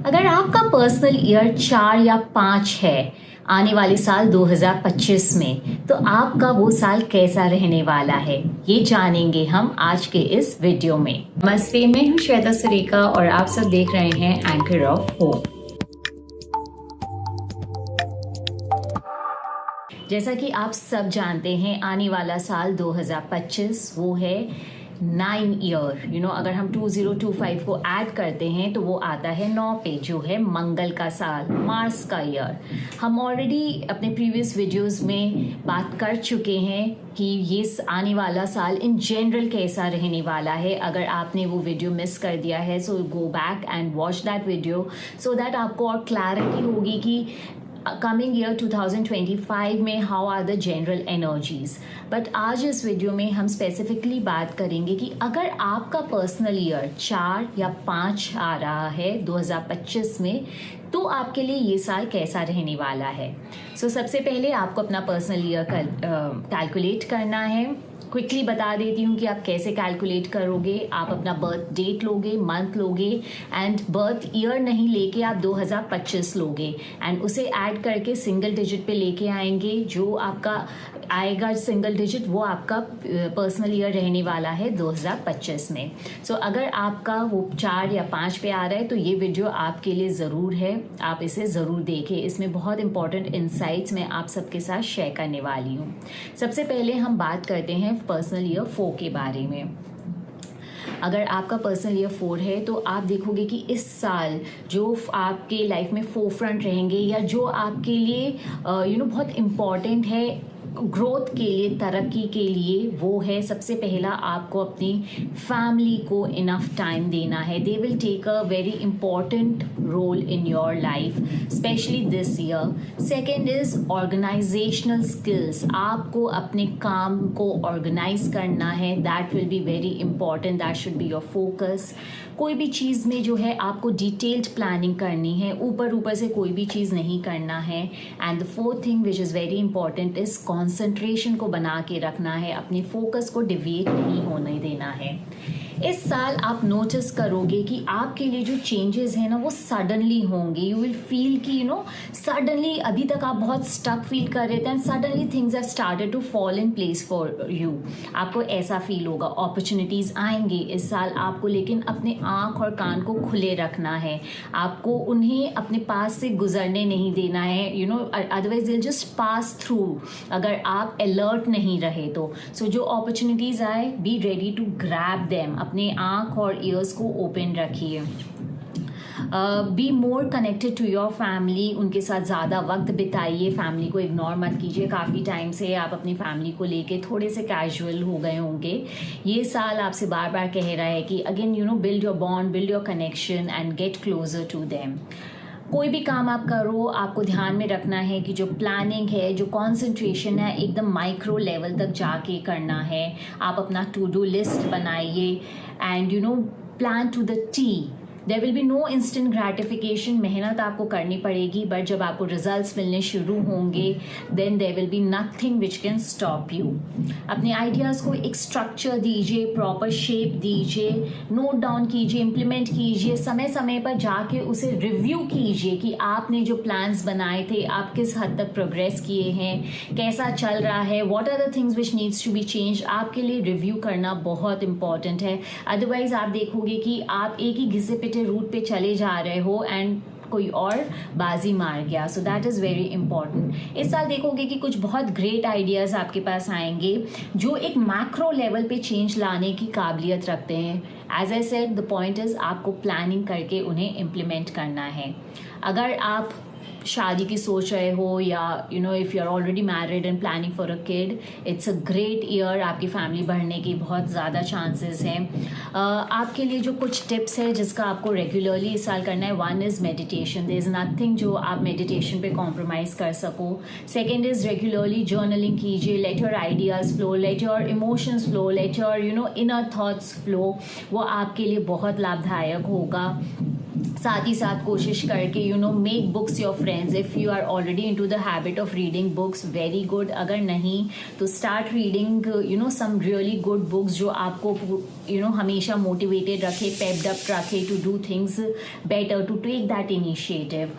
अगर आपका personal year 4 या 5 है आने वाले साल 2025 में, तो आपका वो साल कैसा रहने वाला है, ये जानेंगे हम आज के इस वीडियो में। नमस्ते, मैं हूँ श्वेता सुरेखा और आप सब देख रहे हैं एंकर ऑफ होप। जैसा कि आप सब जानते हैं, आने वाला साल 2025 वो है 9 ईयर। अगर हम 2025 को ऐड करते हैं तो वो आता है 9 पे, जो है मंगल का साल, मार्स का ईयर। हम ऑलरेडी अपने प्रीवियस वीडियोस में बात कर चुके हैं कि ये आने वाला साल इन जनरल कैसा रहने वाला है। अगर आपने वो वीडियो मिस कर दिया है, so go back and watch that video so that आपको और क्लैरिटी होगी कि कमिंग ईयर 2025 में how are the general energies. But आज इस वीडियो में हम स्पेसिफिकली बात करेंगे कि अगर आपका पर्सनल ईयर 4 या 5 आ रहा है 2025 में, तो आपके लिए ये साल कैसा रहने वाला है। सबसे पहले आपको अपना पर्सनल ईयर कैलकुलेट करना है। क्विकली बता देती हूँ कि आप कैसे कैलकुलेट करोगे। आप अपना बर्थ डेट लोगे, मंथ लोगे एंड बर्थ ईयर नहीं लेके आप 2025 लोगे एंड उसे ऐड करके सिंगल डिजिट पे लेके आएंगे। जो आपका आएगा सिंगल डिजिट, वो आपका पर्सनल ईयर रहने वाला है 2025 में। अगर आपका वो 4 या 5 पे आ रहा है तो ये वीडियो आपके लिए ज़रूर है, आप इसे ज़रूर देखें। इसमें बहुत इंपॉर्टेंट इंसाइट्स मैं आप सबके साथ शेयर करने वाली हूँ। सबसे पहले हम बात करते हैं पर्सनल ईयर 4 के बारे में। अगर आपका पर्सनल ईयर 4 है तो आप देखोगे कि इस साल जो आपके लाइफ में फोरफ्रंट रहेंगे या जो आपके लिए बहुत इम्पॉर्टेंट है ग्रोथ के लिए, तरक्की के लिए, वो है सबसे पहला आपको अपनी फैमिली को इनफ टाइम देना है। They will take a very important role in your life specially this year. Second is organisational skills. आपको अपने काम को ऑर्गेनाइज करना है, that will be very important, that should be your focus. कोई भी चीज़ में जो है आपको डिटेल्ड प्लानिंग करनी है, ऊपर से कोई भी चीज़ नहीं करना है। And the fourth thing which is very important is concentration को बना के रखना है, अपने फोकस को डिविएट नहीं होने देना है। इस साल आप नोटिस करोगे कि आपके लिए जो चेंजेस हैं ना वो सडनली होंगे। यू विल फील कि सडनली अभी तक आप बहुत स्टक फील कर रहे थे and suddenly things have started to fall in place for you. आपको ऐसा फील होगा। अपॉर्चुनिटीज़ आएंगे इस साल आपको, लेकिन अपने आँख और कान को खुले रखना है। आपको उन्हें अपने पास से गुजरने नहीं देना है, अदरवाइज दिल जस्ट पास थ्रू अगर आप अलर्ट नहीं रहे तो। जो अपॉर्चुनिटीज़ आए, be ready to grab them. अपने आँख और ईयर्स को ओपन रखिए। Be more connected to your family. उनके साथ ज़्यादा वक्त बिताइए, फैमिली को इग्नोर मत कीजिए। काफ़ी टाइम से आप अपनी फैमिली को लेके थोड़े से कैजुअल हो गए होंगे। ये साल आपसे बार बार कह रहा है कि again build your bond, build your connection and get closer to them. कोई भी काम आप करो, आपको ध्यान में रखना है कि जो प्लानिंग है, जो कंसंट्रेशन है, एकदम माइक्रो लेवल तक जाके करना है। आप अपना टू डू लिस्ट बनाइए and plan to the T. There will be no instant gratification. मेहनत आपको करनी पड़ेगी, बट जब आपको रिजल्ट्स मिलने शुरू होंगे then there will be nothing which can stop you. अपने आइडियाज़ को एक स्ट्रक्चर दीजिए, प्रॉपर शेप दीजिए, नोट डाउन कीजिए, इम्प्लीमेंट कीजिए। समय समय पर जाके उसे रिव्यू कीजिए कि आपने जो प्लान्स बनाए थे आप किस हद तक प्रोग्रेस किए हैं, कैसा चल रहा है, what are the things which needs to be change. आपके लिए रिव्यू करना बहुत इंपॉर्टेंट है। अदरवाइज आप देखोगे कि आप एक ही घिसे पिटे रूट पे चले जा रहे हो एंड कोई और बाजी मार गया। So that is very important. इस साल देखोगे कि कुछ बहुत ग्रेट आइडियाज़ आपके पास आएंगे जो एक मैक्रो लेवल पे चेंज लाने की काबिलियत रखते हैं। As I said, the point is आपको प्लानिंग करके उन्हें इम्प्लीमेंट करना है। अगर आप शादी की सोच रहे हो या if you are already married and planning for a kid, it's a great year. आपकी फैमिली बढ़ने की बहुत ज़्यादा चांसेस हैं। आपके लिए जो कुछ टिप्स है जिसका आपको रेगुलरली इस साल करना है, one is meditation. There is nothing जो आप मेडिटेशन पे कॉम्प्रोमाइज़ कर सको। सेकेंड इज़ रेगुलरली जर्नलिंग कीजिए। Let your ideas flow, let your emotions flow, let your inner thoughts flow. वो आपके लिए बहुत लाभदायक होगा। साथ ही साथ कोशिश करके make books your friends. If you are already into the habit of reading books, very good. अगर नहीं तो start reading some really good books जो आपको हमेशा मोटिवेटेड रखे, पेप्ड अप रखे to do things better, to take that initiative.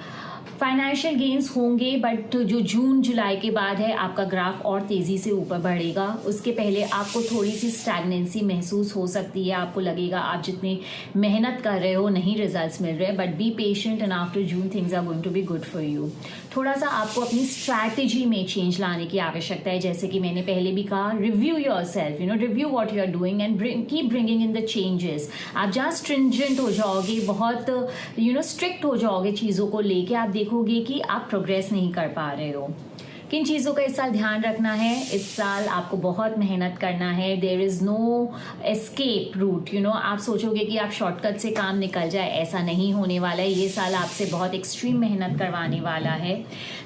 Financial gains होंगे, but जो जून जुलाई के बाद है आपका ग्राफ और तेज़ी से ऊपर बढ़ेगा। उसके पहले आपको थोड़ी सी स्टैग्नेंसी महसूस हो सकती है, आपको लगेगा आप जितनी मेहनत कर रहे हो नहीं रिजल्ट्स मिल रहे, but be patient and after June things are going to be good for you. थोड़ा सा आपको अपनी स्ट्रैटेजी में चेंज लाने की आवश्यकता है, जैसे कि मैंने पहले भी कहा, review yourself, review what you are doing and keep bringing in the changes. आप जहाँ स्ट्रिंजेंट हो जाओगे, बहुत स्ट्रिक्ट हो जाओगे चीज़ों को लेके, आप देखोगे कि आप प्रोग्रेस नहीं कर पा रहे हो। किन चीज़ों का इस साल ध्यान रखना है? इस साल आपको बहुत मेहनत करना है। There is no escape route. आप सोचोगे कि आप शॉर्टकट से काम निकल जाए, ऐसा नहीं होने वाला है। ये साल आपसे बहुत एक्सट्रीम मेहनत करवाने वाला है।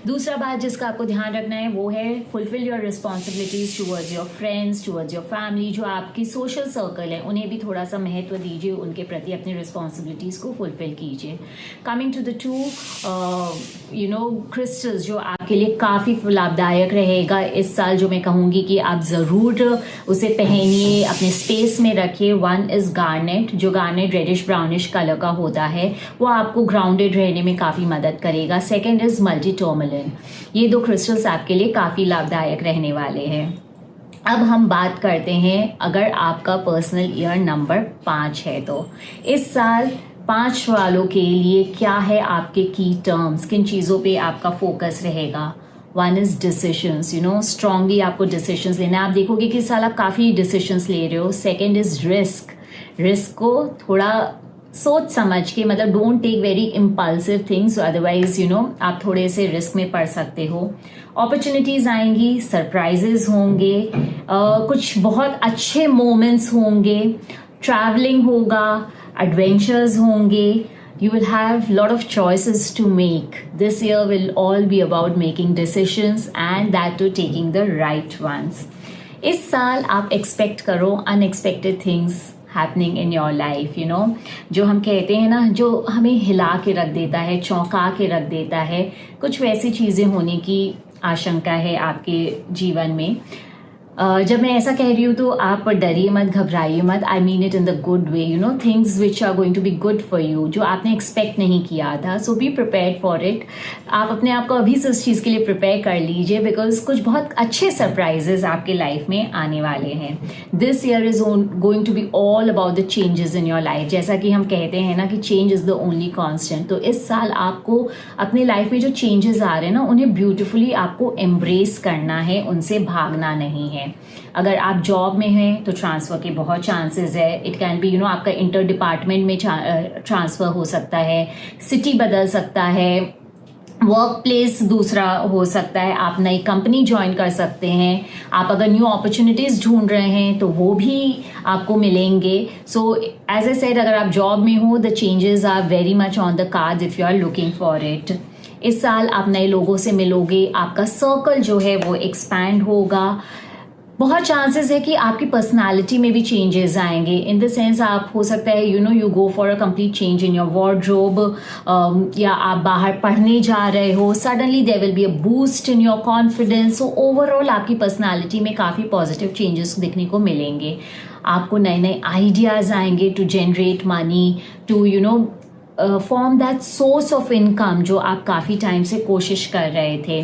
दूसरा बात जिसका आपको ध्यान रखना है वो है fulfil your responsibilities towards your friends, towards your family. जो आपकी सोशल सर्कल है उन्हें भी थोड़ा सा महत्व दीजिए, उनके प्रति अपनी रिस्पॉन्सिबिलिटीज को फुलफिल कीजिए। Coming to the two crystals जो आपके लिए काफ़ी लाभदायक रहेगा इस साल, जो मैं कहूँगी कि आप ज़रूर उसे पहनिए, अपने स्पेस में रखिए। वन इज़ गार्नेट, जो गार्नेट रेडिश ब्राउनिश कलर का होता है, वो आपको ग्राउंडेड रहने में काफ़ी मदद करेगा। Second is multi tourmaline. ये दो क्रिस्टल्स आपके लिए काफ़ी लाभदायक रहने वाले हैं। अब हम बात करते हैं अगर आपका पर्सनल ईयर नंबर 5 है तो इस साल 5 वालों के लिए क्या है आपके की टर्म्स, किन चीज़ों पे आपका फोकस रहेगा? वन इज़ डिसीशंस, स्ट्रांगली आपको डिसीशंस लेना है। आप देखोगे कि इस साल आप काफ़ी डिसीशंस ले रहे हो। सेकेंड इज़ रिस्क, रिस्क को थोड़ा सोच समझ के, मतलब don't take very impulsive things, otherwise आप थोड़े से रिस्क में पड़ सकते हो। अपॉर्चुनिटीज़ आएंगी, सरप्राइजेज होंगे, कुछ बहुत अच्छे मोमेंट्स होंगे, ट्रैवलिंग होगा, एडवेंचर्स होंगे। You will have lot of choices to make. This year will all be about making decisions and that too taking the right ones. इस साल आप एक्सपेक्ट करो unexpected things happening in your life, जो हम कहते हैं ना, जो हमें हिला के रख देता है, चौंका के रख देता है, कुछ वैसी चीज़ें होने की आशंका है आपके जीवन में। जब मैं ऐसा कह रही हूँ तो आप डरिए मत, घबराइए मत। I mean it in the good way, things which are going to be good for you, जो आपने एक्सपेक्ट नहीं किया था। So be prepared for it. आप अपने आप को अभी से उस चीज़ के लिए प्रिपेयर कर लीजिए, बिकॉज कुछ बहुत अच्छे सरप्राइजेज आपके लाइफ में आने वाले हैं। This year is going to be all about the changes in your life. जैसा कि हम कहते हैं ना कि change is the only constant. तो इस साल आपको अपने लाइफ में जो चेंजेस आ रहे हैं ना, उन्हें ब्यूटिफुली आपको एम्ब्रेस करना है, उनसे भागना नहीं है। अगर आप जॉब में हैं तो ट्रांसफ़र के बहुत चांसेस है। इट कैन बी आपका इंटर डिपार्टमेंट में ट्रांसफ़र हो सकता है, सिटी बदल सकता है, वर्क प्लेस दूसरा हो सकता है, आप नई कंपनी ज्वाइन कर सकते हैं। आप अगर न्यू अपॉर्चुनिटीज़ ढूंढ रहे हैं तो वो भी आपको मिलेंगे। सो एज ए सेड, अगर आप जॉब में हो, the changes are very much on the cards if you are looking for it. इस साल आप नए लोगों से मिलोगे, आपका सर्कल जो है वो एक्सपैंड होगा। बहुत चांसेस है कि आपकी पर्सनालिटी में भी चेंजेस आएंगे। इन द सेंस आप हो सकता है you go for a complete change in your wardrobe, या आप बाहर पढ़ने जा रहे हो, suddenly there will be a boost in your confidence. So overall आपकी पर्सनालिटी में काफ़ी पॉजिटिव चेंजेस देखने को मिलेंगे। आपको नए नए आइडियाज़ आएंगे to generate money, to form that source of income जो आप काफ़ी टाइम से कोशिश कर रहे थे।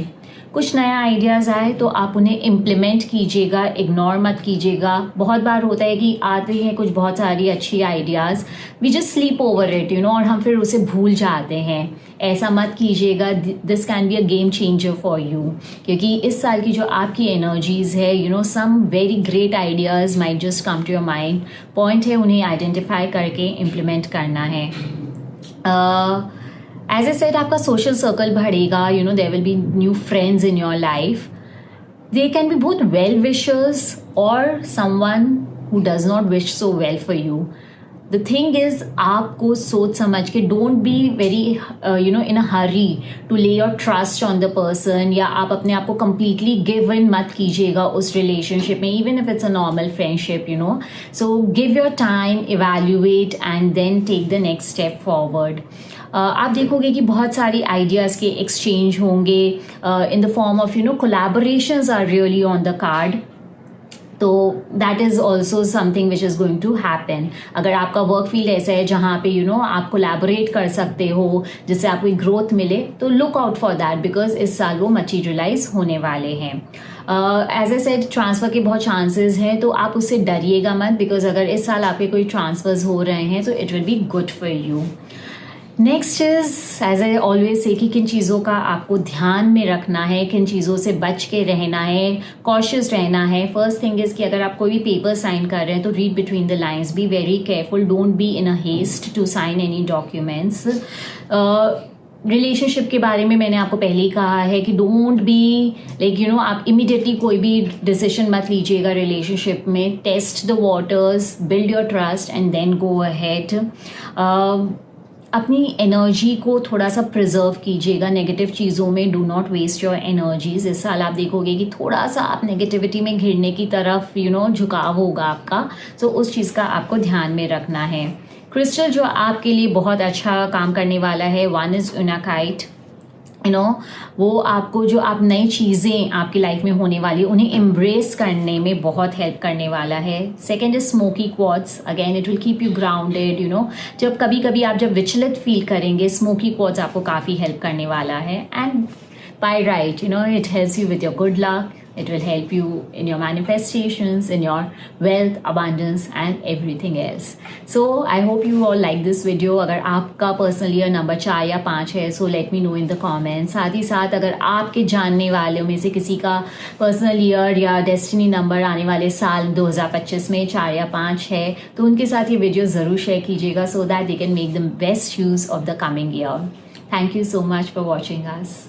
कुछ नया आइडियाज़ आए तो आप उन्हें इम्प्लीमेंट कीजिएगा, इग्नोर मत कीजिएगा। बहुत बार होता है कि आते हैं कुछ बहुत सारी अच्छी ideas, we just sleep over it और हम फिर उसे भूल जाते हैं। ऐसा मत कीजिएगा। This can be a game changer for you, क्योंकि इस साल की जो आपकी एनर्जीज़ है, some very great ideas might just come to your mind. Point है उन्हें आइडेंटिफाई करके इम्प्लीमेंट करना है। एज ए सेड, आपका सोशल सर्कल बढ़ेगा, there will be new friends in your life. They can be both well wishers और someone who does not wish so well for you. The thing is आपको सोच समझ के, don't be very in a hurry to lay your trust on the person, या आप अपने आप को कंप्लीटली गिव इन मत कीजिएगा उस रिलेशनशिप में, even if it's a normal friendship, so give your time, evaluate and then take the next step forward. आप देखोगे कि बहुत सारी आइडियाज़ के एक्सचेंज होंगे in the form of collaborations are really on the card, तो that is also something which is going to happen. अगर आपका वर्क फील्ड ऐसा है जहाँ पे आप कोलैबोरेट कर सकते हो, जिससे आपको ग्रोथ मिले, तो look out for that, because इस साल वो मटीरियलाइज होने वाले हैं। एज ए सेड, ट्रांसफ़र के बहुत चांसेस हैं, तो आप उससे डरिएगा मत, बिकॉज अगर इस साल आपके कोई ट्रांसफर्स हो रहे हैं तो it will be good for you. Next is, as I always say, कि किन चीज़ों का आपको ध्यान में रखना है, किन चीज़ों से बच के रहना है, कॉशियस रहना है। फर्स्ट थिंग इज़ कि अगर आप कोई भी पेपर साइन कर रहे हैं तो read between the lines, be very careful, don't be in a haste to sign any documents. Relationship के बारे में मैंने आपको पहले ही कहा है कि डोंट बी लाइक आप इमीडिएटली कोई भी डिसीजन मत लीजिएगा रिलेशनशिप में। Test the waters, build your trust and then go ahead. अपनी एनर्जी को थोड़ा सा प्रिजर्व कीजिएगा, नेगेटिव चीज़ों में do not waste your energies. इस साल आप देखोगे कि थोड़ा सा आप नेगेटिविटी में घिरने की तरफ झुकाव होगा आपका, सो उस चीज़ का आपको ध्यान में रखना है। क्रिस्टल जो आपके लिए बहुत अच्छा काम करने वाला है, वन इज़ यूनाकाइट। वो आपको जो आप नई चीज़ें आपकी लाइफ में होने वाली उन्हें एम्ब्रेस करने में बहुत हेल्प करने वाला है। Second is smoky quartz, again it will keep you grounded. जब कभी कभी आप जब विचलित फील करेंगे, स्मोकी क्वार्ट्स आपको काफ़ी हेल्प करने वाला है। And pyrite, it helps you with your good luck, it will help you in your manifestations, in your wealth, abundance and everything else. So I hope you all like this video. अगर आपका personal year number 4 या 5 है, so let me know in the comments. साथ ही साथ अगर आपके जानने वालों में से किसी का पर्सनल ईयर या डेस्टिनी नंबर आने वाले साल 2025 में 4 या 5 है, तो उनके साथ ये वीडियो ज़रूर शेयर कीजिएगा, so that they can make the best use of the coming year. Thank you so much for watching us.